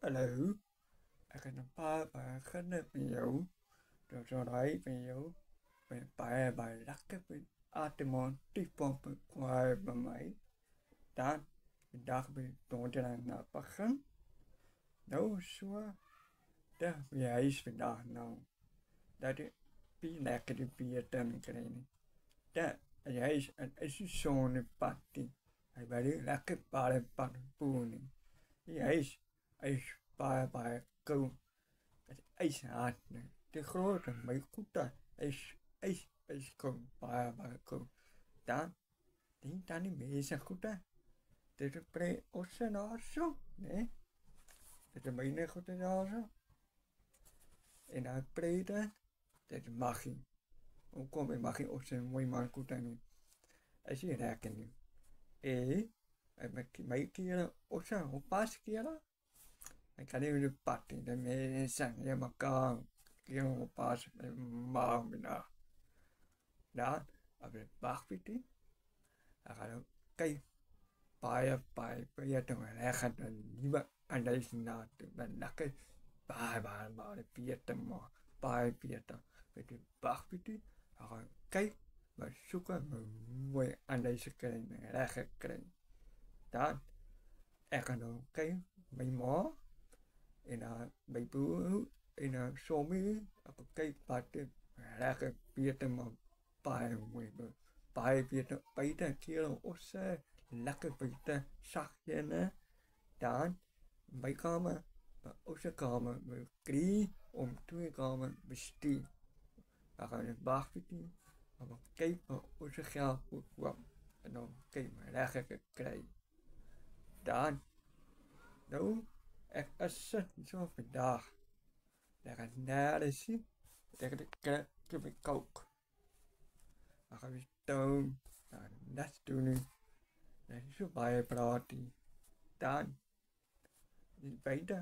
Hello, I can buy by khăn biểu rồi rồi đấy biểu về bài bài lắc cái bị Atimon tipon ngoài mà mấy dan đặc biệt tôi cho nên là bắt khăn đâu xua đó vì ấy phải đó nào đó đi bị nẹt cái bị tên cái này đó ấy son cái party ấy bài đi lắc cái bài bắt buồn ấy bài câu ấy sao cái khó rồi mấy cút ta ấy câu bài câu dan tính ta đi mấy sao cút ta để cho pre ocean also né để cho mấy này không thể also en a pre ta để cho mach ông có mấy mach ocean mấy mà cút ta này ấy chỉ là cái này mấy kia là ocean không pass kia đó mấy cái này được bắt thì để mấy sang nhà mà con kia không pass mà mình đó ở bên bắc vị trí cái cây bài bây giờ tụi này khăn như vậy anh đây xin nào tụi mình đặt cái bài để biết tầm mò bài biết tầm về cái bác biết đi rồi cái mà suốt cái mà về anh đây sẽ cái này là cái đó em cần nó cái mấy mỏ là mấy bữa là số mấy cái bài là cái biết tầm mò bài về bài biết bài đó kia là ô xe là cái bài đó sắc hiện á đó mấy con mà ô xe con mà kỹ tuy con mà besti akan bach biti mà cái mà ô xe khao của nó cái mà ra cái đó đâu asset cho phải đó là cái nào đấy xí để cái bị coke akan bị tông that's doing là số bài party đó vậy đó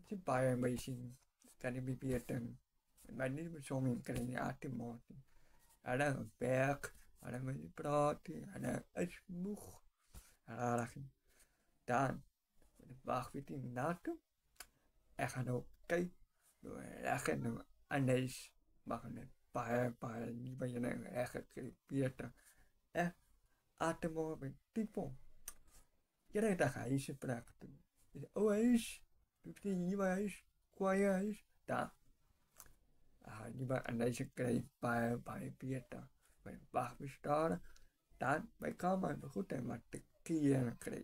chứ bài mình xin cái này bị biết mình đi so mình cái này ati mot ada back ada mình party ada smuch ada lagi dan bach với tin nát ek gaan ook cái rồi ek gaan anh bach này bài bài như bây giờ này ek cái biết ati mot mình tipo cái này ta hay sẽ praktu ois bukti như vậy quay ấy đã như vậy anh ấy sẽ cái bài bài biết đó bài bác biết đó đã bài có mà nó có thể mà kia là cái